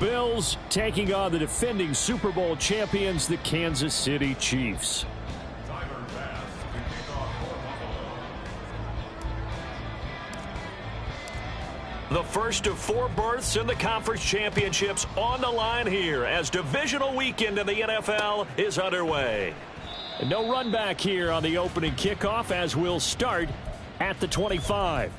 Bills taking on the defending Super Bowl champions, the Kansas City Chiefs. The first of 4 berths in the conference championships on the line here as divisional weekend in the NFL is underway. No run back here on the opening kickoff as we'll start at the 25.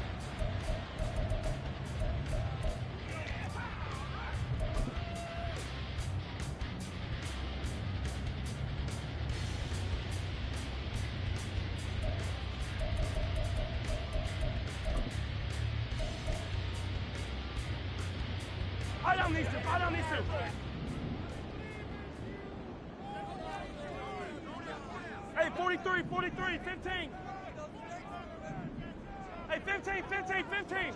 Hey, 43, 43, 15. Hey, 15, 15, 15.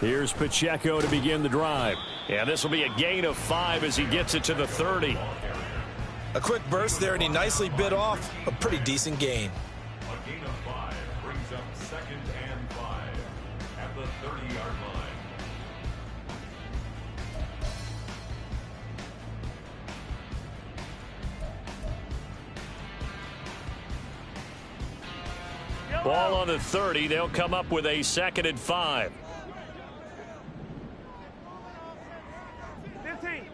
Here's Pacheco to begin the drive. And this will be a gain of 5 as he gets it to the 30. A quick burst there, and he nicely bit off a pretty decent gain. A gain of 5 brings up 2nd and 5 at the 30-yard line. Ball on the 30. They'll come up with a 2nd and 5. 15.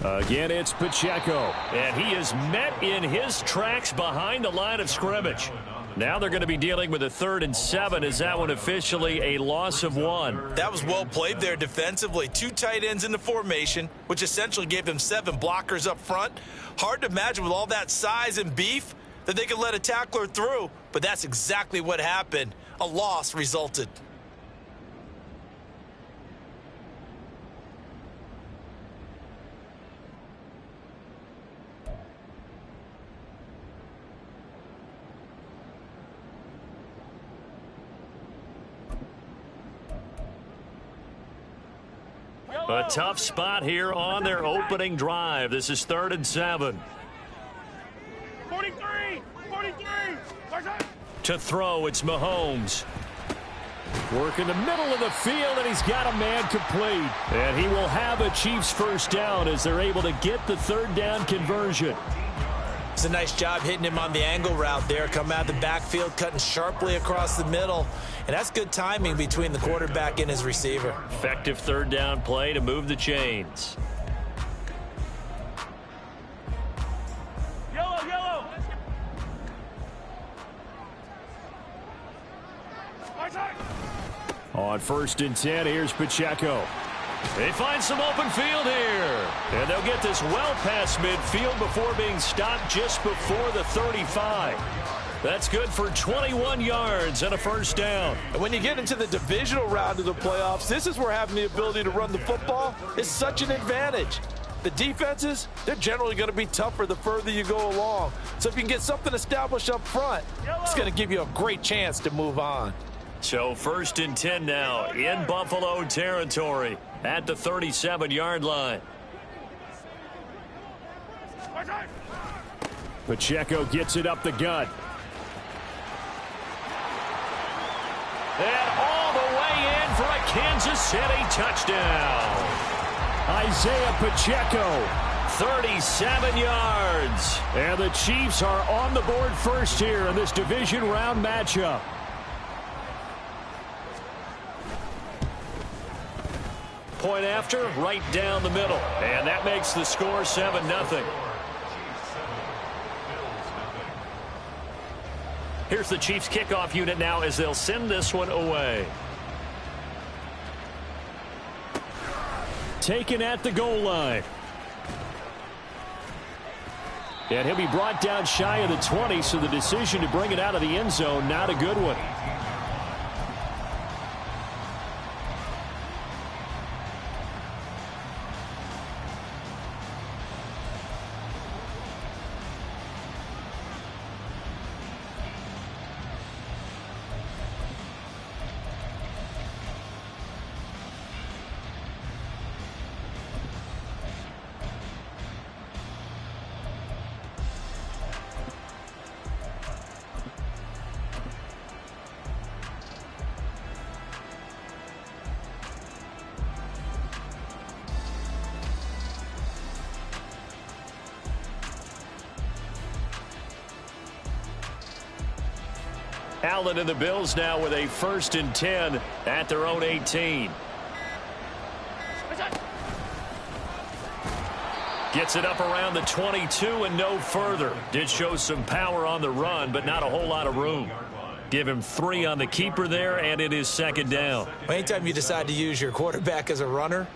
Again, it's Pacheco. And he is met in his tracks behind the line of scrimmage. Now they're going to be dealing with a 3rd and 7. Is that one officially a loss of 1? That was well played there defensively. 2 tight ends in the formation, which essentially gave them 7 blockers up front. Hard to imagine with all that size and beef that they could let a tackler through, but that's exactly what happened. A loss resulted. A tough spot here on their opening drive. This is 3rd and 7. 43, 43. To throw, it's Mahomes. Work in the middle of the field, and he's got a man complete. And he will have a Chiefs first down as they're able to get the 3rd down conversion. It's a nice job hitting him on the angle route there. Come out of the backfield, cutting sharply across the middle. And that's good timing between the quarterback and his receiver. Effective 3rd down play to move the chains. Yellow, yellow. On 1st and 10, here's Pacheco. They find some open field here. And they'll get this well past midfield before being stopped just before the 35. That's good for 21 yards and a first down. And when you get into the divisional round of the playoffs, this is where having the ability to run the football is such an advantage. The defenses, they're generally going to be tougher the further you go along. So if you can get something established up front, it's going to give you a great chance to move on. So 1st and 10 now in Buffalo territory at the 37-yard line. Pacheco gets it up the gut. And all the way in for a Kansas City touchdown. Isaiah Pacheco. 37 yards. And the Chiefs are on the board first here in this division round matchup. Point after, right down the middle. And that makes the score 7-0. Here's the Chiefs kickoff unit now as they'll send this one away. Taken at the goal line. And he'll be brought down shy of the 20, so the decision to bring it out of the end zone, not a good one. Allen and the Bills now with a 1st and 10 at their own 18. Gets it up around the 22 and no further. Did show some power on the run, but not a whole lot of room. Give him 3 on the keeper there, and it is 2nd down. Anytime you decide to use your quarterback as a runner,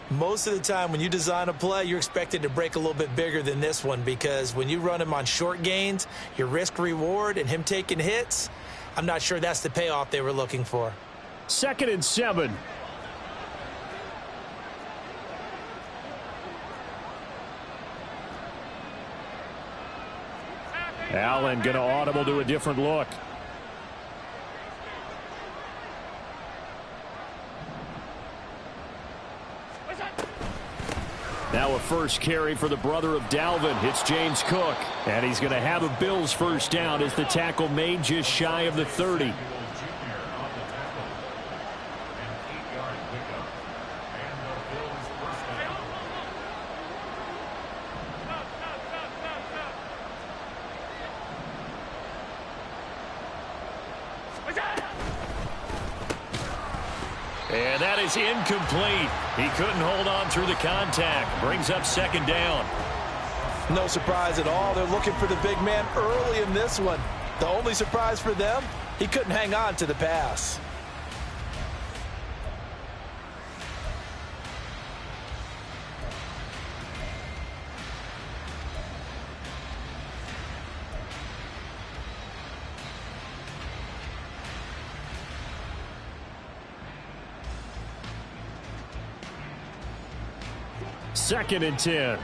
most of the time when you design a play, you're expected to break a little bit bigger than this one, because when you run him on short gains, your risk-reward and him taking hits, I'm not sure that's the payoff they were looking for. 2nd and 7. Allen going to audible to a different look. Now a first carry for the brother of Dalvin. It's James Cook. And he's going to have a Bills 1st down as the tackle made just shy of the 30. And that is incomplete. He couldn't hold on through the contact. Brings up 2nd down. No surprise at all. They're looking for the big man early in this one. The only surprise for them, he couldn't hang on to the pass. Second and 10.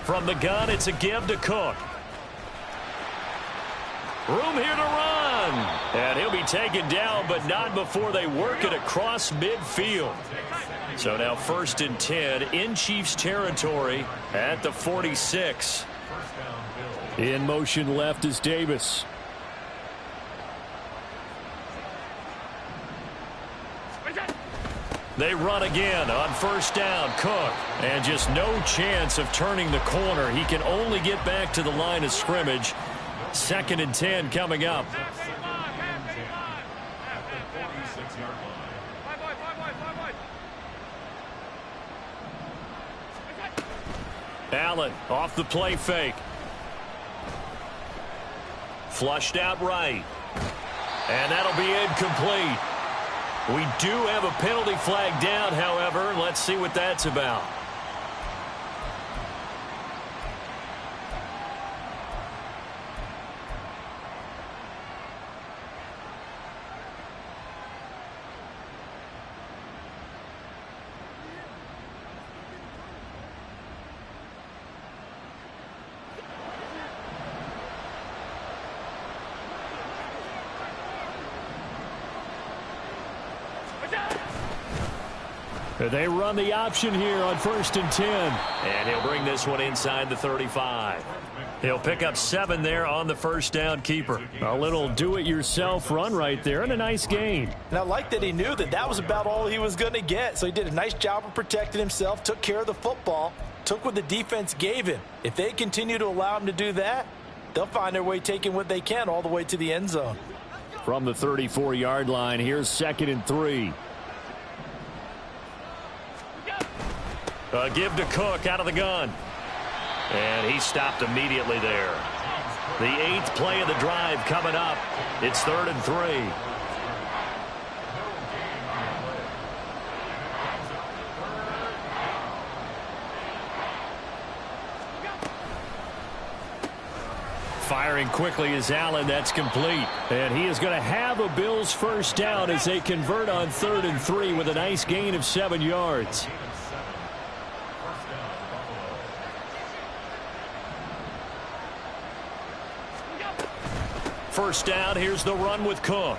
From the gun, it's a give to Cook. Room here to run. And he'll be taken down, but not before they work it across midfield. So now 1st and 10 in Chiefs territory at the 46. In motion left is Davis. They run again on 1st down. Cook. And just no chance of turning the corner. He can only get back to the line of scrimmage. 2nd and 10 coming up. Allen off the play fake. Flushed out right. And that'll be incomplete. We do have a penalty flag down, however. Let's see what that's about. They run the option here on 1st and 10. And he'll bring this one inside the 35. He'll pick up 7 there on the 1st down keeper. A little do-it-yourself run right there and a nice gain. And I like that he knew that that was about all he was going to get. So he did a nice job of protecting himself, took care of the football, took what the defense gave him. If they continue to allow him to do that, they'll find their way taking what they can all the way to the end zone. From the 34-yard line, here's 2nd and 3. A give to Cook out of the gun. And he stopped immediately there. The 8th play of the drive coming up. It's 3rd and 3. Firing quickly is Allen. That's complete. And he is going to have a Bills 1st down as they convert on 3rd and 3 with a nice gain of 7 yards. First down, here's the run with Cook.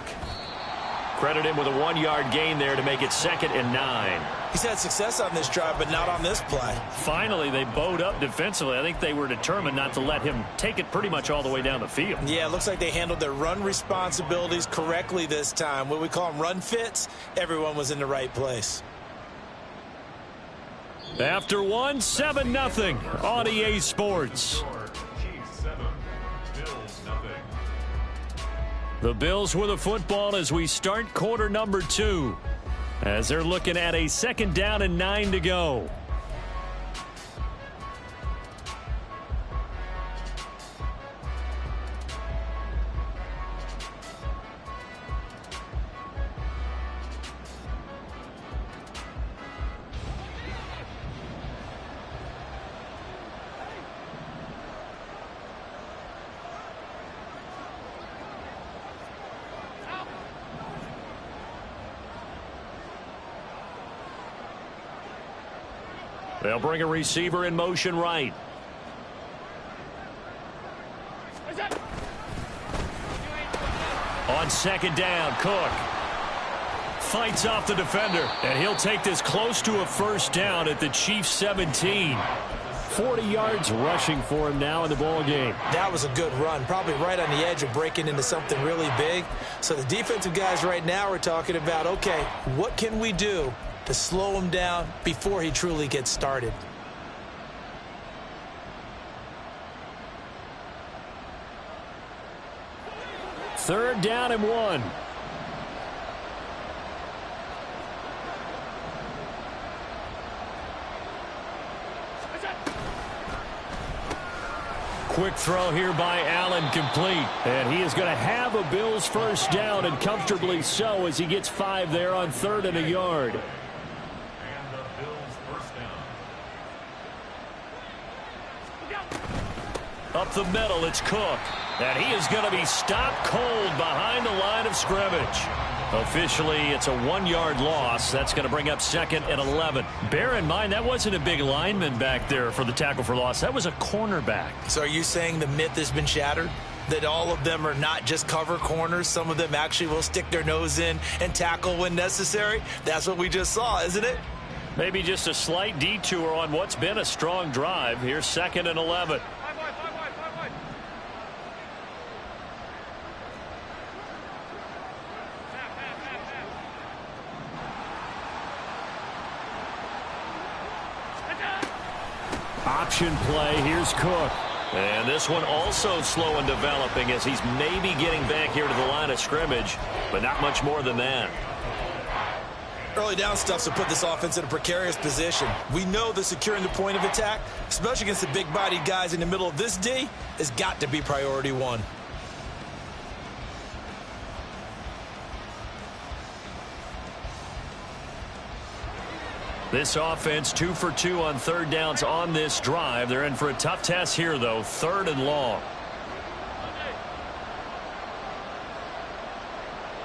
Credit him with a 1-yard gain there to make it 2nd and 9. He's had success on this drive, but not on this play. Finally, they bowed up defensively. I think they were determined not to let him take it pretty much all the way down the field. Yeah, it looks like they handled their run responsibilities correctly this time. What we call them run fits, everyone was in the right place. After 7-0 on EA Sports. Chiefs 7, Bills nothing. The Bills with the football as we start quarter number 2. As they're looking at a 2nd down and 9 to go. They'll bring a receiver in motion right. On 2nd down, Cook fights off the defender, and he'll take this close to a 1st down at the Chiefs 17. 40 yards rushing for him now in the ball game. That was a good run, probably right on the edge of breaking into something really big. So the defensive guys right now are talking about, okay, what can we do to slow him down before he truly gets started? Third down and 1. Quick throw here by Allen, complete. And he is going to have a Bills 1st down, and comfortably so, as he gets 5 there on 3rd and a yard. And the Bills 1st down. Up the middle, it's Cook. And he is going to be stopped cold behind the line of scrimmage. Officially, it's a 1-yard loss. That's going to bring up 2nd and 11. Bear in mind, that wasn't a big lineman back there for the tackle for loss. That was a cornerback. So are you saying the myth has been shattered? That all of them are not just cover corners? Some of them actually will stick their nose in and tackle when necessary? That's what we just saw, isn't it? Maybe just a slight detour on what's been a strong drive. Here's 2nd and 11. Option play. Here's Cook. And this one also slow in developing as he's maybe getting back here to the line of scrimmage, but not much more than that. Early down stuff to put this offense in a precarious position. We know that securing the point of attack, especially against the big-bodied guys in the middle of this D, has got to be priority 1. This offense 2 for 2 on 3rd downs on this drive. They're in for a tough test here, though. 3rd and long.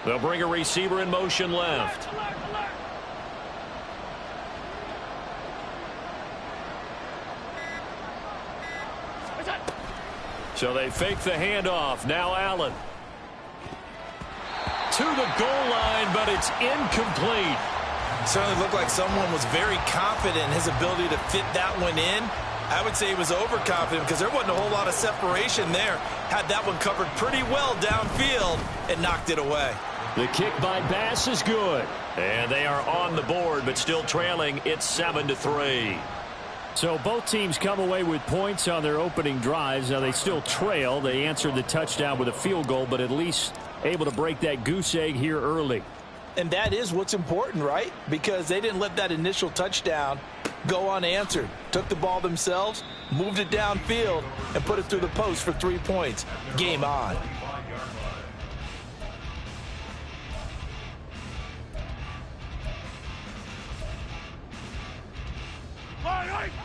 They'll bring a receiver in motion left. So they fake the handoff. Now Allen. To the goal line, but it's incomplete. Certainly looked like someone was very confident in his ability to fit that one in. I would say he was overconfident because there wasn't a whole lot of separation there. Had that one covered pretty well downfield and knocked it away. The kick by Bass is good. And they are on the board, but still trailing. It's 7-3. So both teams come away with points on their opening drives. Now they still trail. They answered the touchdown with a field goal, but at least able to break that goose egg here early. And that is what's important, right? Because they didn't let that initial touchdown go unanswered. Took the ball themselves, moved it downfield, and put it through the post for 3 points. Game on.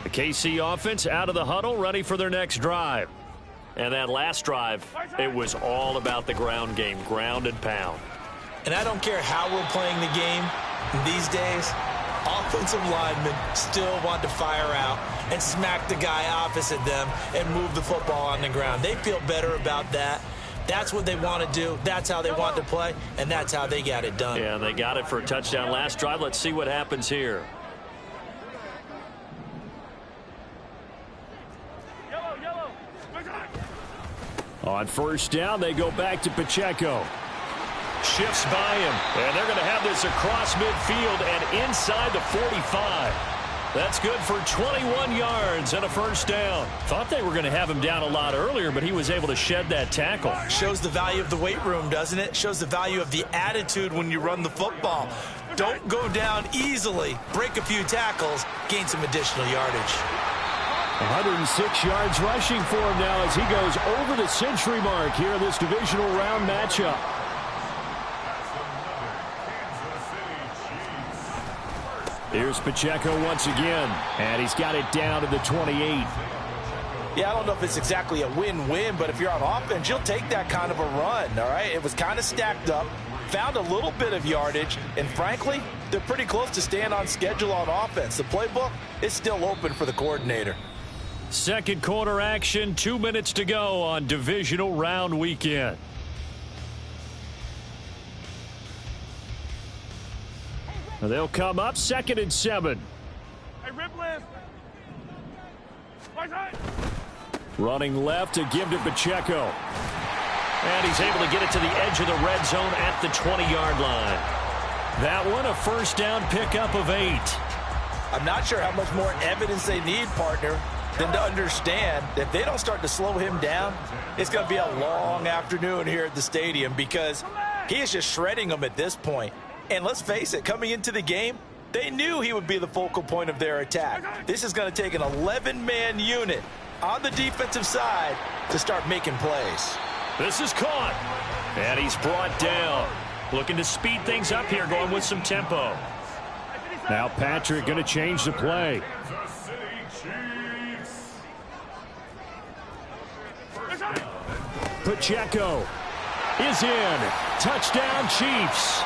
The KC offense out of the huddle, ready for their next drive. And that last drive, it was all about the ground game, ground and pound. And I don't care how we're playing the game these days, offensive linemen still want to fire out and smack the guy opposite them and move the football on the ground. They feel better about that. That's what they want to do. That's how they want to play, and that's how they got it done. Yeah, they got it for a touchdown last drive. Let's see what happens here. On first down, they go back to Pacheco. Shifts by him, and they're going to have this across midfield and inside the 45. That's good for 21 yards and a first down. Thought they were going to have him down a lot earlier, but he was able to shed that tackle. Shows the value of the weight room, doesn't it? Shows the value of the attitude when you run the football. Don't go down easily. Break a few tackles, gain some additional yardage. 106 yards rushing for him now as he goes over the century mark here in this divisional round matchup. Here's Pacheco once again, and he's got it down to the 28. Yeah, I don't know if it's exactly a win-win, but if you're on offense, you'll take that kind of a run, all right? It was kind of stacked up, found a little bit of yardage, and frankly, they're pretty close to staying on schedule on offense. The playbook is still open for the coordinator. Second quarter action, 2 minutes to go on divisional round weekend. They'll come up 2nd and 7. Hey, rip left. Right side. Running left to give to Pacheco. And he's able to get it to the edge of the red zone at the 20-yard line. That one, a first down pickup of 8. I'm not sure how much more evidence they need, partner, than to understand that if they don't start to slow him down, it's going to be a long afternoon here at the stadium because he is just shredding them at this point. And let's face it, coming into the game, they knew he would be the focal point of their attack. This is going to take an 11-man unit on the defensive side to start making plays. This is caught. And he's brought down. Looking to speed things up here, going with some tempo. Now Patrick going to change the play. Pacheco is in. Touchdown, Chiefs.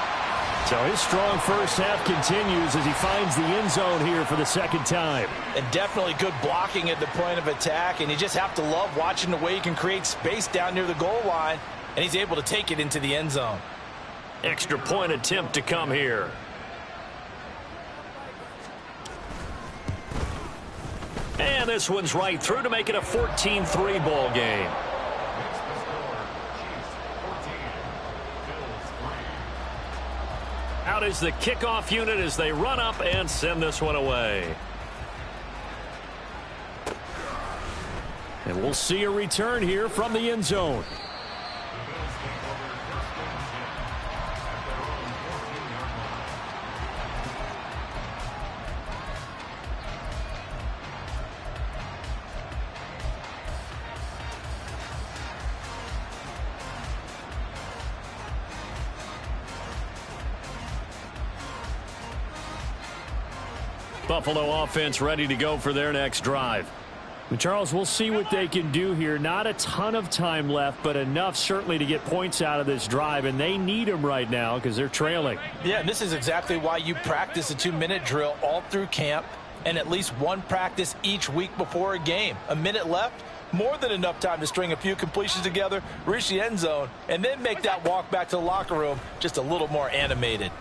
So his strong first half continues as he finds the end zone here for the second time. And definitely good blocking at the point of attack, and you just have to love watching the way he can create space down near the goal line, and he's able to take it into the end zone. Extra point attempt to come here. And this one's right through to make it a 14-3 ball game. Out is the kickoff unit as they run up and send this one away. And we'll see a return here from the end zone. Buffalo offense ready to go for their next drive. And Charles, we'll see what they can do here. Not a ton of time left, but enough certainly to get points out of this drive, and they need them right now because they're trailing. Yeah, and this is exactly why you practice a 2-minute drill all through camp and at least one practice each week before a game. A minute left, more than enough time to string a few completions together, reach the end zone, and then make that walk back to the locker room just a little more animated.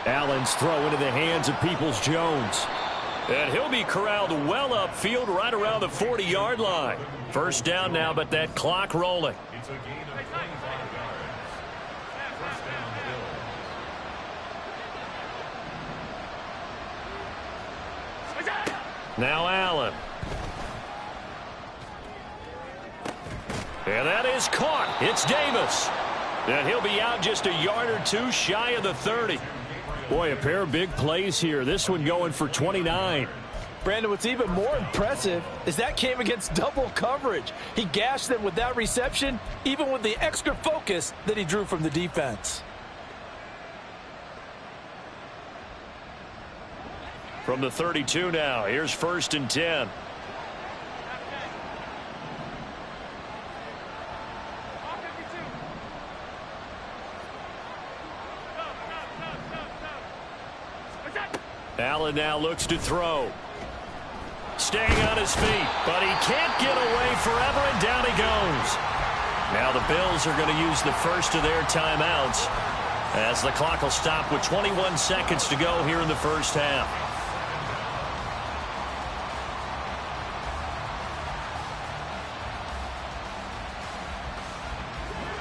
Allen's throw into the hands of Peoples-Jones. And he'll be corralled well upfield right around the 40-yard line. First down now, but that clock rolling. It's a gain of 25 yards. First down, Bills. Now Allen. And that is caught. It's Davis. And he'll be out just a yard or two shy of the 30. Boy, a pair of big plays here. This one going for 29. Brandon, what's even more impressive is that came against double coverage. He gashed them with that reception, even with the extra focus that he drew from the defense. From the 32 now, here's 1st and 10. Allen now looks to throw. Staying on his feet, but he can't get away forever, and down he goes. Now the Bills are going to use the first of their timeouts as the clock will stop with 21 seconds to go here in the first half.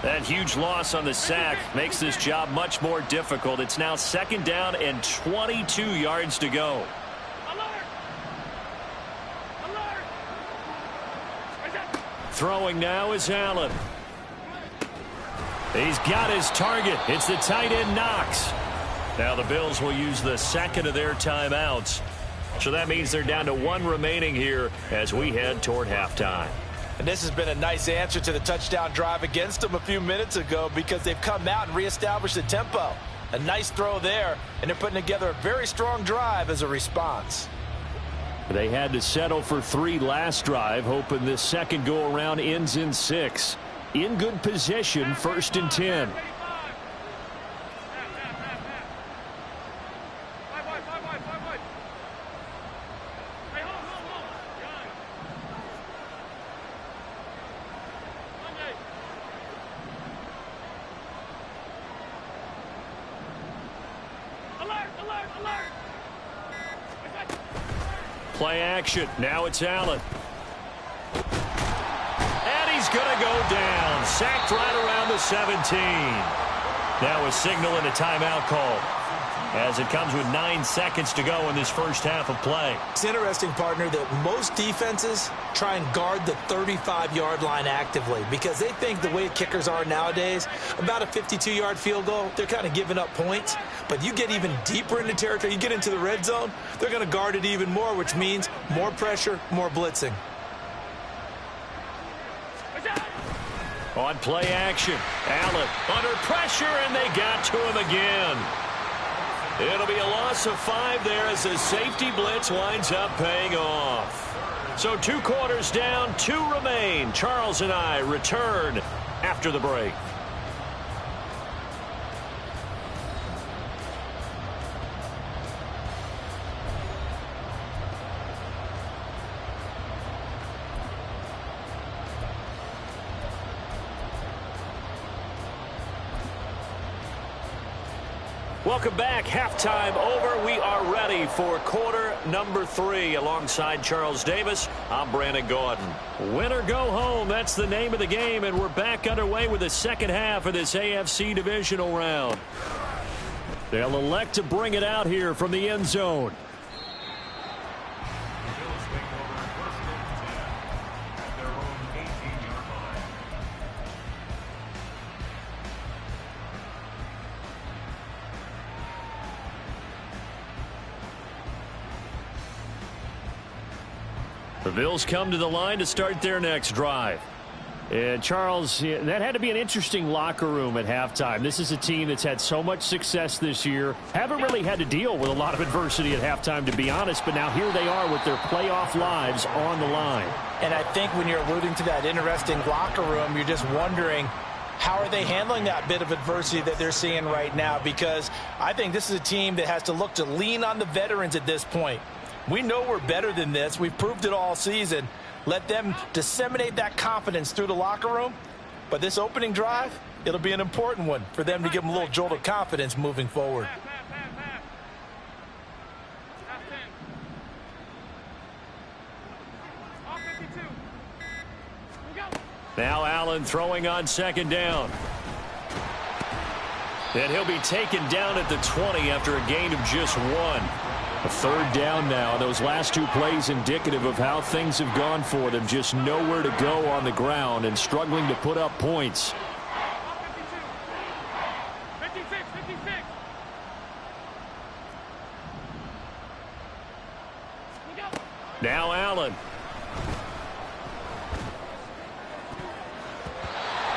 That huge loss on the sack makes this job much more difficult. It's now 2nd down and 22 yards to go. Throwing now is Allen. He's got his target. It's the tight end Knox. Now the Bills will use the 2nd of their timeouts. So that means they're down to 1 remaining here as we head toward halftime. And this has been a nice answer to the touchdown drive against them a few minutes ago because they've come out and reestablished the tempo. A nice throw there, and they're putting together a very strong drive as a response. They had to settle for 3 last drive, hoping this second go-around ends in 6. In good position, 1st and 10. Play action. Now it's Allen. And he's going to go down. Sacked right around the 17. Now a signal and a timeout call as it comes with 9 seconds to go in this first half of play. It's interesting, partner, that most defenses try and guard the 35-yard line actively because they think the way kickers are nowadays, about a 52-yard field goal, they're kind of giving up points. But you get even deeper into territory, you get into the red zone, they're going to guard it even more, which means more pressure, more blitzing. On play action, Allen under pressure, and they got to him again. It'll be a loss of 5 there as the safety blitz winds up paying off. So 2 quarters down, 2 remain. Charles and I return after the break. Welcome back. Halftime over. We are ready for quarter number 3. Alongside Charles Davis, I'm Brandon Gordon. Win or go home, that's the name of the game, and we're back underway with the second half of this AFC divisional round. They'll elect to bring it out here from the end zone. The Bills come to the line to start their next drive. And Charles, that had to be an interesting locker room at halftime. This is a team that's had so much success this year. Haven't really had to deal with a lot of adversity at halftime, to be honest. But now here they are with their playoff lives on the line. And I think when you're alluding to that interesting locker room, you're just wondering, how are they handling that bit of adversity that they're seeing right now? Because I think this is a team that has to look to lean on the veterans at this point. We know we're better than this. We've proved it all season. Let them disseminate that confidence through the locker room. But this opening drive, it'll be an important one for them to give them a little jolt of confidence moving forward. Now Allen throwing on 2nd down. And he'll be taken down at the 20 after a gain of just 1. A 3rd down now. Those last 2 plays indicative of how things have gone for them. Just nowhere to go on the ground and struggling to put up points. Now Allen.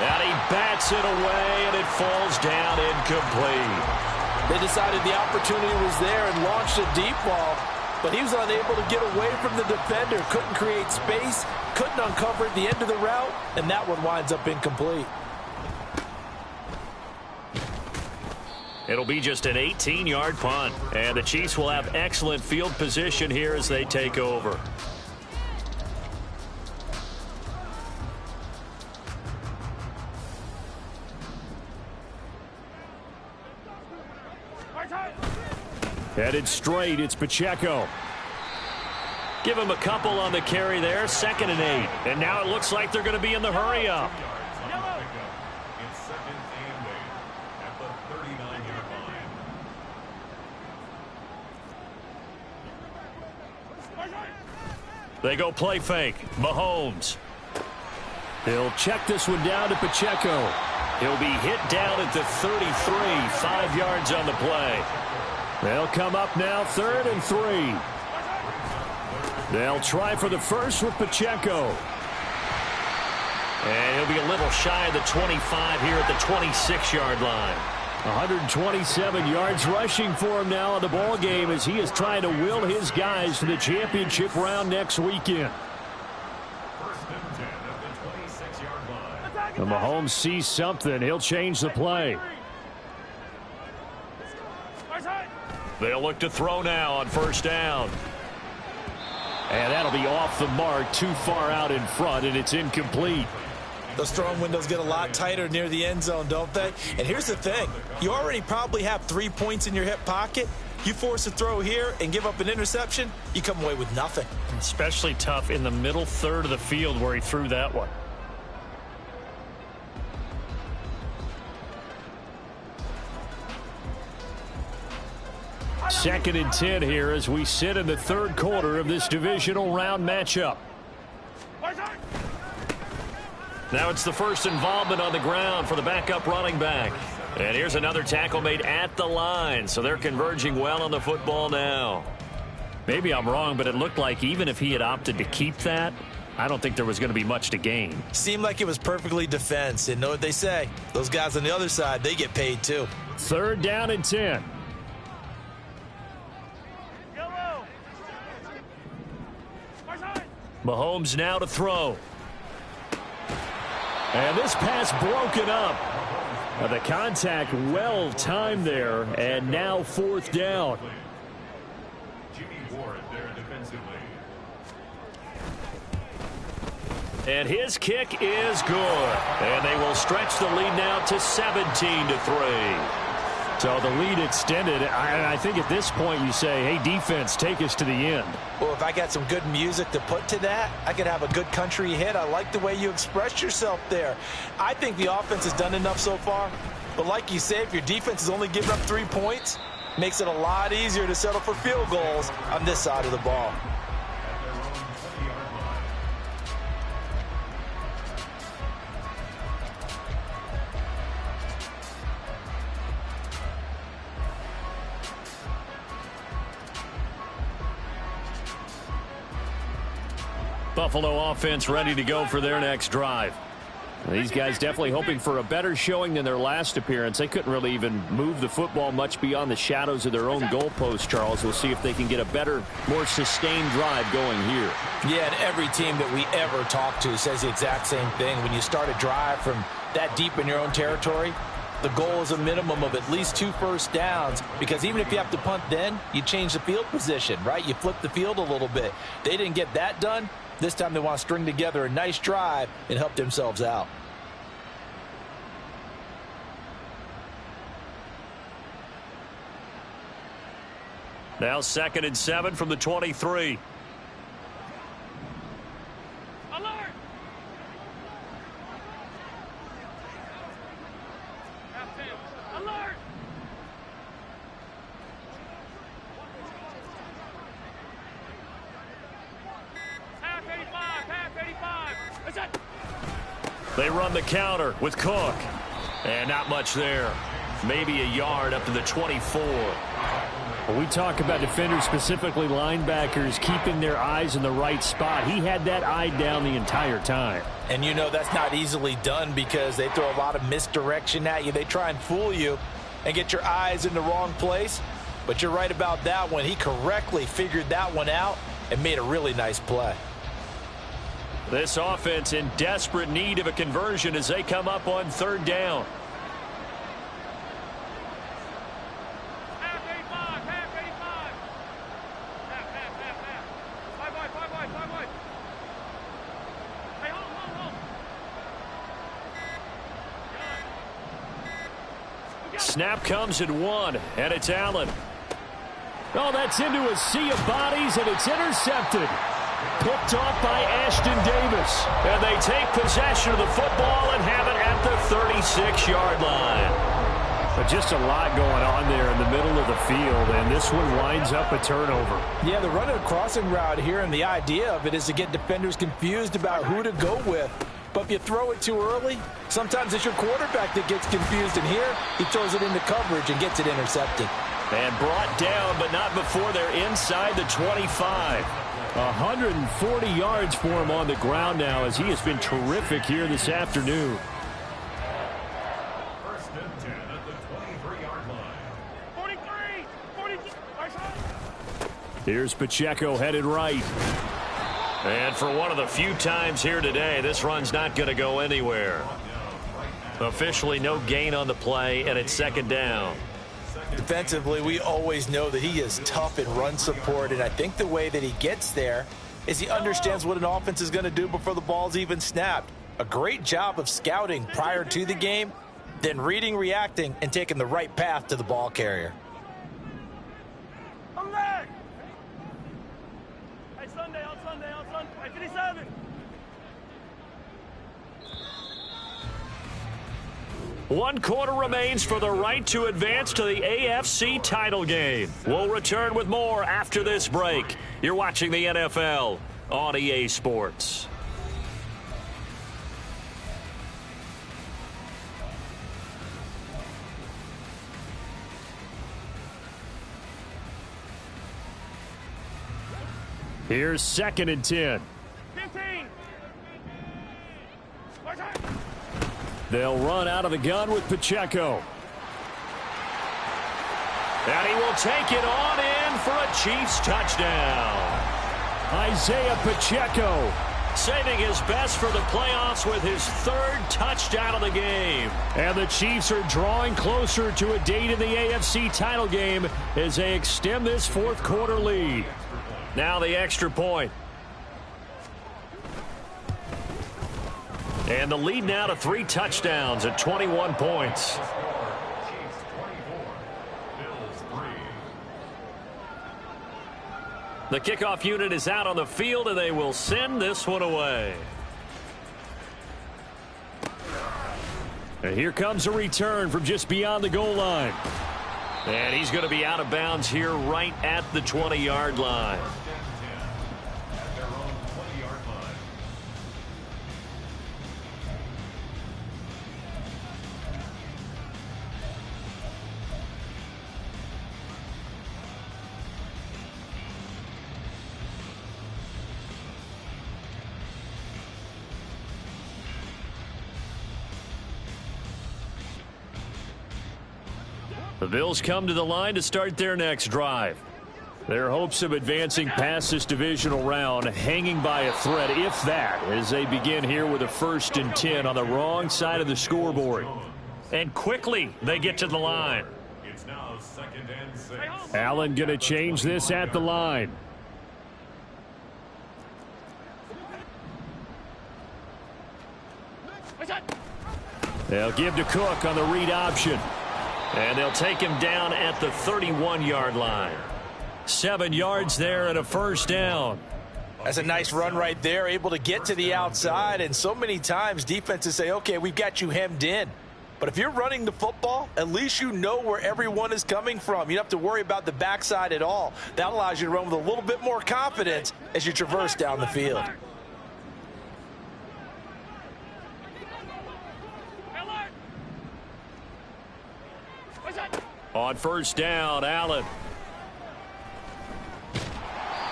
And he bats it away, and it falls down incomplete. They decided the opportunity was there and launched a deep ball, but he was unable to get away from the defender, couldn't create space, couldn't uncover at the end of the route, and that one winds up incomplete. It'll be just an 18-yard punt, and the Chiefs will have excellent field position here as they take over. Headed straight, it's Pacheco. Give him a couple on the carry there, 2nd and 8. And now it looks like they're going to be in the hurry up. They go play fake. Mahomes. He'll check this one down to Pacheco. He'll be hit down at the 33, 5 yards on the play. They'll come up now 3rd and 3. They'll try for the first with Pacheco. And he'll be a little shy of the 25 here at the 26-yard line. 127 yards rushing for him now in the ball game as he is trying to will his guys to the championship round next weekend. And Mahomes sees something. He'll change the play. They'll look to throw now on 1st down. And that'll be off the mark, too far out in front, and it's incomplete. Those throwing windows get a lot tighter near the end zone, don't they? And here's the thing. You already probably have 3 points in your hip pocket. You force a throw here and give up an interception, you come away with nothing. Especially tough in the middle third of the field where he threw that one. Second and 10 here as we sit in the 3rd quarter of this divisional round matchup. Now it's the first involvement on the ground for the backup running back. And here's another tackle made at the line, so they're converging well on the football now. Maybe I'm wrong, but it looked like even if he had opted to keep that, I don't think there was going to be much to gain. Seemed like it was perfectly defense. And know what they say? Those guys on the other side, they get paid too. 3rd down and 10. Mahomes now to throw. And this pass broken up. The contact well timed there, and now 4th down. And his kick is good. And they will stretch the lead now to 17-3. So the lead extended. I think at this point you say, hey, defense, take us to the end. Well, if I got some good music to put to that, I could have a good country hit. I like the way you expressed yourself there. I think the offense has done enough so far. But like you say, if your defense is only giving up 3 points, makes it a lot easier to settle for field goals on this side of the ball. Buffalo offense ready to go for their next drive. These guys definitely hoping for a better showing than their last appearance. They couldn't really even move the football much beyond the shadows of their own goalpost, Charles. We'll see if they can get a better, more sustained drive going here. Yeah, and every team that we ever talk to says the exact same thing. When you start a drive from that deep in your own territory, the goal is a minimum of at least 2 first downs, because even if you have to punt then, you change the field position, right? You flip the field a little bit. They didn't get that done. This time they want to string together a nice drive and help themselves out. Now 2nd and 7 from the 23. Alert! Alert! Half 85, half 85. That's it. They run the counter with Cook. And not much there. Maybe a yard up to the 24. When we talk about defenders, specifically linebackers, keeping their eyes in the right spot, he had that eye down the entire time. And you know that's not easily done because they throw a lot of misdirection at you. They try and fool you and get your eyes in the wrong place. But you're right about that one. He correctly figured that one out and made a really nice play. This offense in desperate need of a conversion as they come up on 3rd down. Snap comes at 1, and it's Allen. Oh, that's into a sea of bodies, and it's intercepted. Picked off by Ashton Davis. And they take possession of the football and have it at the 36-yard line. But just a lot going on there in the middle of the field, and this one winds up a turnover. Yeah, they're running a crossing route here, and the idea of it is to get defenders confused about who to go with. But if you throw it too early, sometimes it's your quarterback that gets confused, and here he throws it into coverage and gets it intercepted. And brought down, but not before they're inside the 25. 140 yards for him on the ground now, as he has been terrific here this afternoon. First and 10 at the 23-yard line. 43, 42. Here's Pacheco headed right. And for one of the few times here today, this run's not going to go anywhere. Officially no gain on the play, and it's second down. Defensively, we always know that he is tough in run support, and I think the way that he gets there is he understands what an offense is going to do before the ball's even snapped. A great job of scouting prior to the game, then reading, reacting, and taking the right path to the ball carrier. I'm back. Hey, Sunday, on Sunday. Hey, 57. One quarter remains for the right to advance to the AFC title game. We'll return with more after this break. You're watching the NFL on EA Sports. Here's second and 10. 15. They'll run out of the gun with Pacheco. And he will take it on in for a Chiefs touchdown. Isaiah Pacheco. Saving his best for the playoffs with his third touchdown of the game. And the Chiefs are drawing closer to a date in the AFC title game as they extend this fourth quarter lead. Now the extra point. And the lead now to 3 touchdowns at 21 points. Chiefs 24, Bills 3. The kickoff unit is out on the field, and they will send this one away. And here comes a return from just beyond the goal line. And he's going to be out of bounds here right at the 20-yard line. At their own 20-yard line. The Bills come to the line to start their next drive. Their hopes of advancing past this divisional round hanging by a thread, if that, as they begin here with a 1st and 10 on the wrong side of the scoreboard. And quickly they get to the line. It's now 2nd and 6. Allen going to change this at the line. They'll give to Cook on the read option. And they'll take him down at the 31-yard line. 7 yards there and a first down. That's a nice run right there, able to get to the outside. And so many times defenses say, okay, we've got you hemmed in. But if you're running the football, at least you know where everyone is coming from. You don't have to worry about the backside at all. That allows you to run with a little bit more confidence as you traverse down the field. On first down, Allen.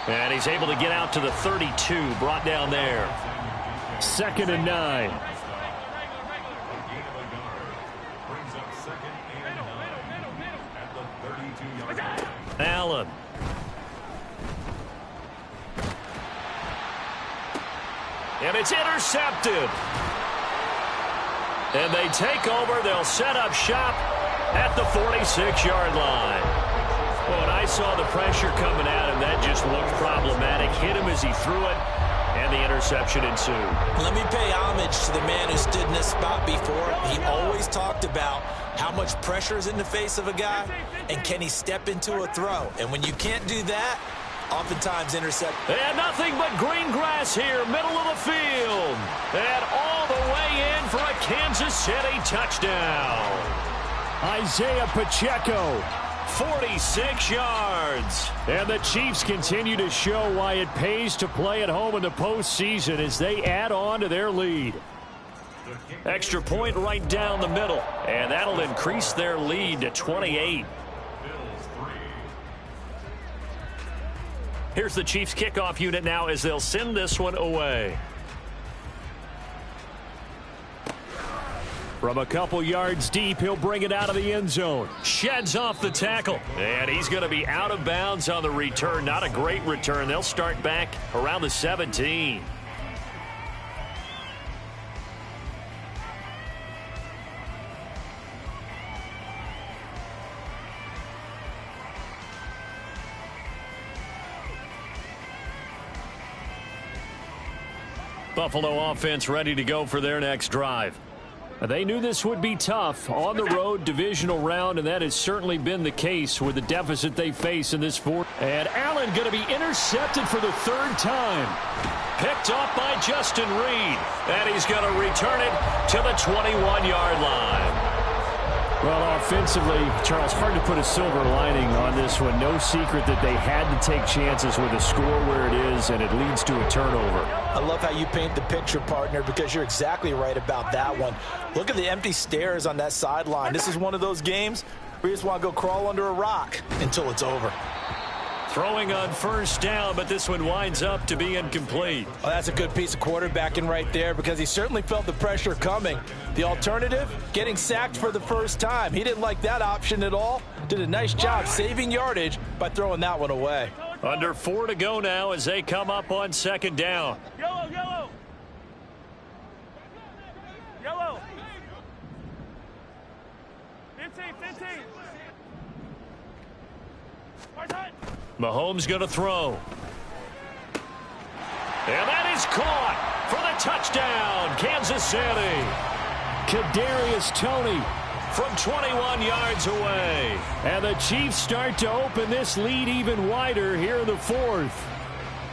And he's able to get out to the 32, brought down there. 2nd and 9. Gain of a yard. Brings up 2nd and 9 at the 32-yard line. Allen. And it's intercepted. And they take over. They'll set up shop at the 46-yard line. Well, when I saw the pressure coming at him, that just looked problematic. Hit him as he threw it, and the interception ensued. Let me pay homage to the man who stood in this spot before. He always talked about how much pressure is in the face of a guy, and can he step into a throw. And when you can't do that, oftentimes intercept. And nothing but green grass here, middle of the field. And all the way in for a Kansas City touchdown. Isaiah Pacheco. 46 yards. And the Chiefs continue to show why it pays to play at home in the postseason as they add on to their lead. Extra point right down the middle, and that'll increase their lead to 28. Here's the Chiefs kickoff unit now as they'll send this one away. From a couple yards deep, he'll bring it out of the end zone. Sheds off the tackle, and he's going to be out of bounds on the return. Not a great return. They'll start back around the 17. Buffalo offense ready to go for their next drive. They knew this would be tough on the road divisional round, and that has certainly been the case with the deficit they face in this fourth. And Allen going to be intercepted for the third time. Picked off by Justin Reed, and he's going to return it to the 21-yard line. Well, offensively, Charles, hard to put a silver lining on this one. No secret that they had to take chances with a score where it is, and it leads to a turnover. I love how you paint the picture, partner, because you're exactly right about that one. Look at the empty stares on that sideline. This is one of those games where you just want to go crawl under a rock until it's over. Throwing on first down, but this one winds up to be incomplete. Well, that's a good piece of quarterbacking right there because he certainly felt the pressure coming. The alternative, getting sacked for the first time. He didn't like that option at all. Did a nice job saving yardage by throwing that one away. Under 4 to go now as they come up on second down. Yellow, yellow. Yellow. 15, 15. Mahomes going to throw. And that is caught for the touchdown, Kansas City. Kadarius Toney from 21 yards away. And the Chiefs start to open this lead even wider here in the fourth.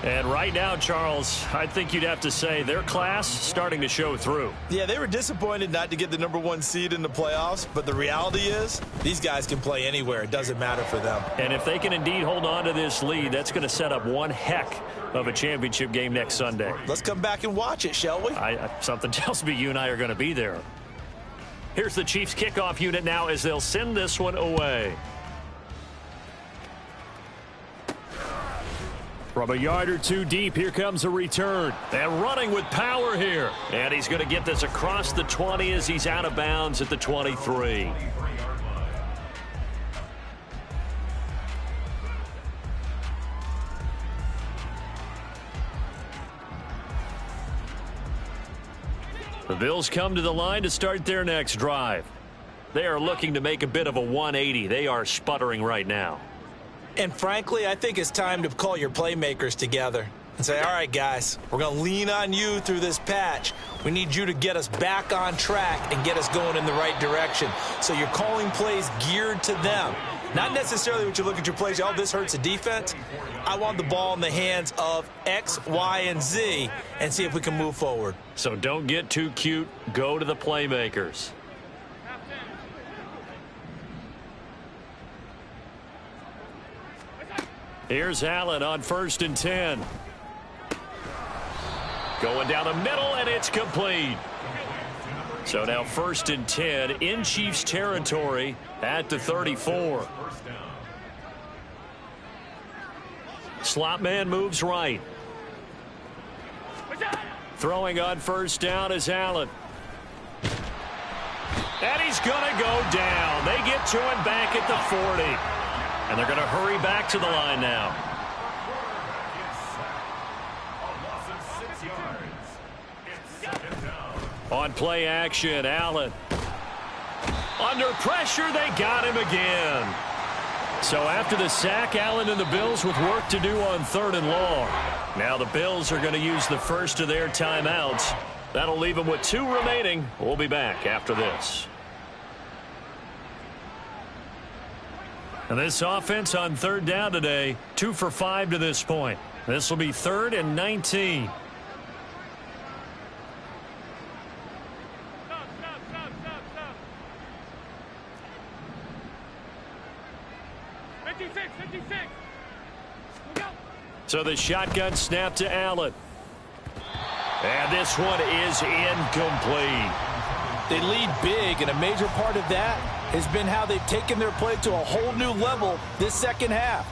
And right now, Charles, I think you'd have to say their class starting to show through. Yeah, they were disappointed not to get the #1 seed in the playoffs, but the reality is these guys can play anywhere. It doesn't matter for them. And if they can indeed hold on to this lead, that's going to set up one heck of a championship game next Sunday. Let's come back and watch it, shall we? Something tells me you and I are going to be there. Here's the Chiefs kickoff unit now as they'll send this one away. From a yard or two deep, here comes a return. And running with power here. And he's going to get this across the 20 as he's out of bounds at the 23. The Bills come to the line to start their next drive. They are looking to make a bit of a 180. They are sputtering right now. And frankly, I think it's time to call your playmakers together and say, all right, guys, we're going to lean on you through this patch. We need you to get us back on track and get us going in the right direction. So you're calling plays geared to them. Not necessarily what you look at your plays, oh, this hurts the defense. I want the ball in the hands of X, Y, and Z and see if we can move forward. So don't get too cute. Go to the playmakers. Here's Allen on 1st and 10. Going down the middle, and it's complete. So now 1st and 10 in Chiefs territory at the 34. Slot man moves right. Throwing on 1st down is Allen. And he's going to go down. They get to him back at the 40. And they're going to hurry back to the line now. On play action, Allen. Under pressure, they got him again. So after the sack, Allen and the Bills with work to do on 3rd and long. Now the Bills are going to use the first of their timeouts. That'll leave them with 2 remaining. We'll be back after this. And this offense on 3rd down today, 2 for 5 to this point. This will be 3rd and 19. 56, 56. Go. So the shotgun snap to Allen. And this one is incomplete. They lead big, and a major part of that has been how they've taken their play to a whole new level this second half.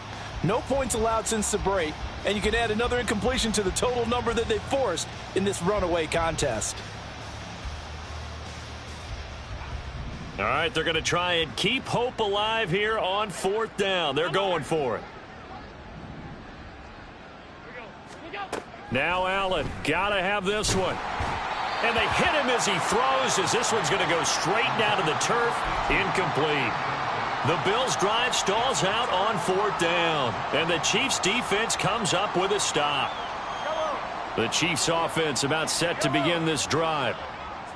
No points allowed since the break, and you can add another incompletion to the total number that they forced in this runaway contest. All right, they're going to try and keep hope alive here on 4th down. They're going for it. Now Allen, got to have this one. And they hit him as he throws, as this one's going to go straight down to the turf. Incomplete. The Bills' drive stalls out on 4th down. And the Chiefs' defense comes up with a stop. The Chiefs' offense about set to begin this drive.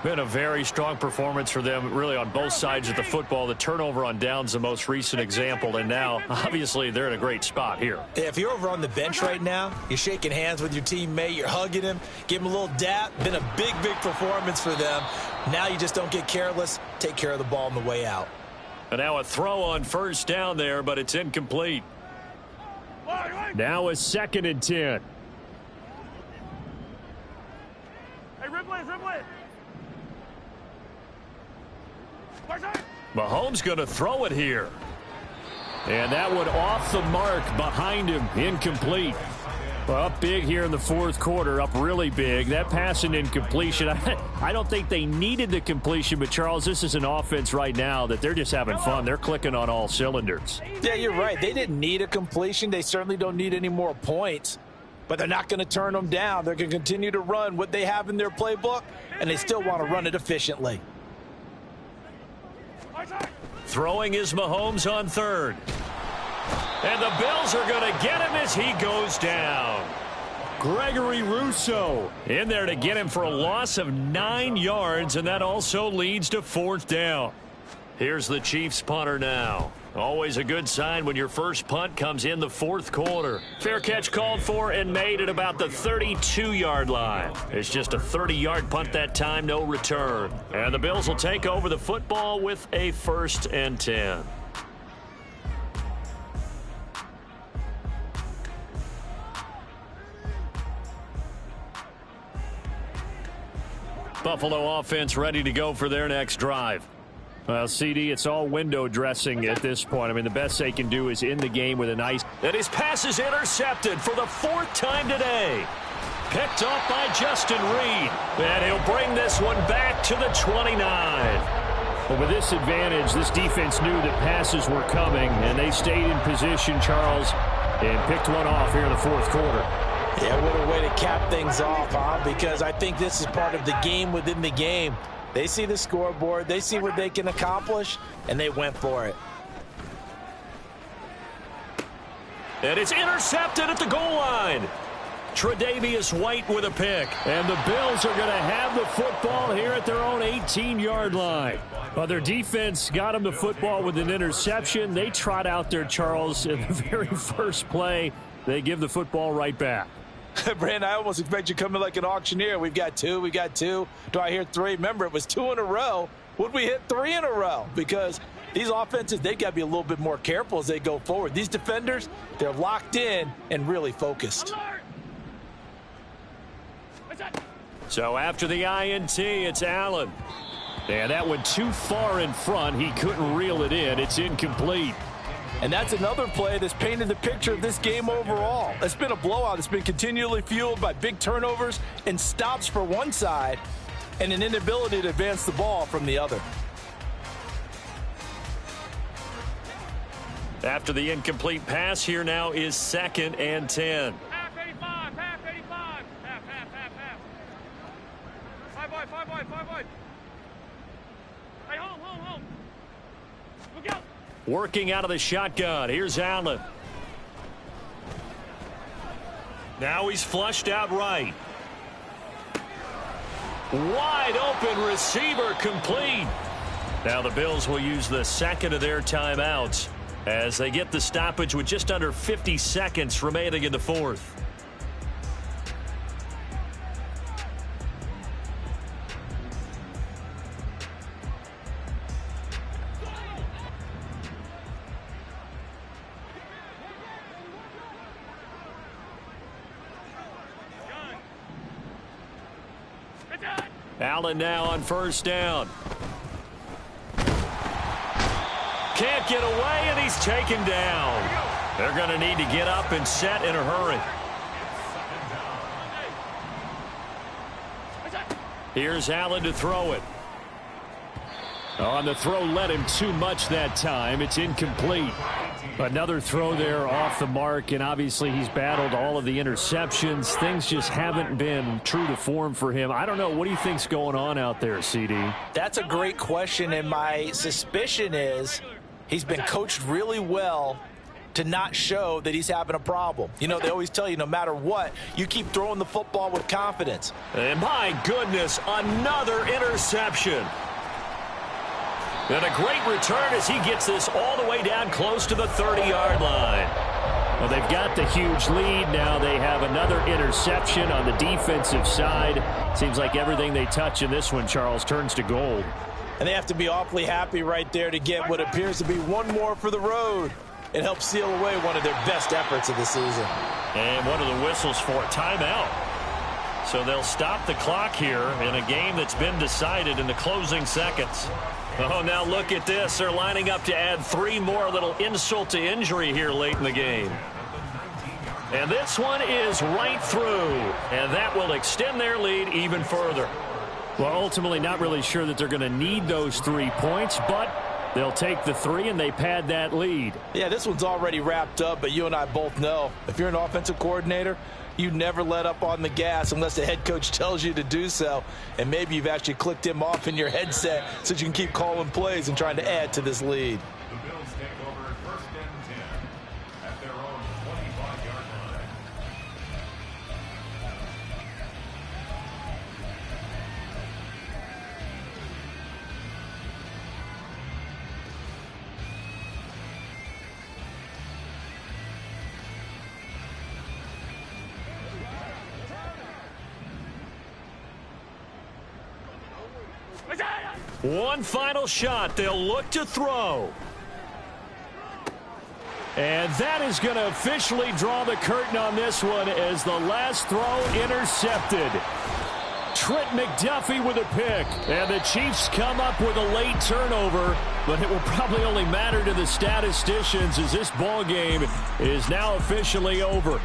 Been a very strong performance for them, really, on both sides of the football. The turnover on downs, the most recent example, and now, obviously, they're in a great spot here. If you're over on the bench right now, you're shaking hands with your teammate, you're hugging him, give him a little dap. Been a big, big performance for them. Now you just don't get careless. Take care of the ball on the way out. And now a throw on 1st down there, but it's incomplete. Now a 2nd and 10. Hey, Ripley. Mahomes going to throw it here. And that one off the mark behind him. Incomplete. Well, up big here in the 4th quarter. Up really big. That pass and incompletion. I don't think they needed the completion, but, Charles, this is an offense right now that they're just having fun. They're clicking on all cylinders. Yeah, you're right. They didn't need a completion. They certainly don't need any more points. But they're not going to turn them down. They're going to continue to run what they have in their playbook, and they still want to run it efficiently. Throwing is Mahomes on 3rd. And the Bills are going to get him as he goes down. Gregory Rousseau in there to get him for a loss of 9 yards, and that also leads to 4th down. Here's the Chiefs punter now. Always a good sign when your first punt comes in the 4th quarter. Fair catch called for and made at about the 32-yard line. It's just a 30-yard punt that time, no return. And the Bills will take over the football with a 1st and 10. Buffalo offense ready to go for their next drive. Well, CD, it's all window dressing at this point. I mean, the best they can do is in the game with a nice... And his pass is intercepted for the 4th time today. Picked off by Justin Reed. And he'll bring this one back to the 29. But with this advantage, this defense knew that passes were coming, and they stayed in position, Charles, and picked one off here in the 4th quarter. Yeah, what a way to cap things off, huh? Because I think this is part of the game within the game. They see the scoreboard, they see what they can accomplish, and they went for it. And it's intercepted at the goal line. Tre'Davious White with a pick. And the Bills are going to have the football here at their own 18-yard line. Well, their defense got them the football with an interception. They trot out there, Charles, in the very first play. They give the football right back. Brandon, I almost expect you to come in like an auctioneer. We've got 2, we got 2. Do I hear 3? Remember, it was 2 in a row. Would we hit 3 in a row? Because these offenses, they've got to be a little bit more careful as they go forward. These defenders, they're locked in and really focused. So after the INT, it's Allen. And that went too far in front. He couldn't reel it in. It's incomplete. And that's another play that's painted the picture of this game overall. It's been a blowout. It's been continually fueled by big turnovers and stops for one side and an inability to advance the ball from the other. After the incomplete pass, here now is 2nd and 10. Half 85, half 85. Half. 5 wide. Hey, home. Look out. Working out of the shotgun. Here's Allen. Now he's flushed out right. Wide open receiver, complete. Now the Bills will use the 2nd of their timeouts as they get the stoppage with just under 50 seconds remaining in the 4th. Allen now on first down. Can't get away, and he's taken down. They're going to need to get up and set in a hurry. Here's Allen to throw it. On the throw, led him too much that time. It's incomplete. Another throw there off the mark, and obviously he's battled all of the interceptions. Things just haven't been true to form for him. I don't know. What do you think's going on out there, CD? That's a great question, and my suspicion is he's been coached really well to not show that he's having a problem. You know, they always tell you no matter what, you keep throwing the football with confidence. And my goodness, another interception. And a great return as he gets this all the way down close to the 30-yard line. Well, they've got the huge lead. Now they have another interception on the defensive side. Seems like everything they touch in this one, Charles, turns to gold. And they have to be awfully happy right there to get what appears to be one more for the road. It helps seal away one of their best efforts of the season. And one of the whistles for a timeout. So they'll stop the clock here in a game that's been decided in the closing seconds. Oh, now look at this. They're lining up to add 3 more, a little insult to injury here late in the game. And this one is right through. And that will extend their lead even further. Well, ultimately not really sure that they're going to need those 3 points, but they'll take the 3 and they pad that lead. Yeah, this one's already wrapped up, but you and I both know if you're an offensive coordinator, you never let up on the gas unless the head coach tells you to do so. And maybe you've actually clicked him off in your headset so you can keep calling plays and trying to add to this lead. The Bills take over first and 10 at their own 25-yard line. One final shot. They'll look to throw. And that is going to officially draw the curtain on this one as the last throw intercepted. Trent McDuffie with a pick. And the Chiefs come up with a late turnover, but it will probably only matter to the statisticians as this ball game is now officially over.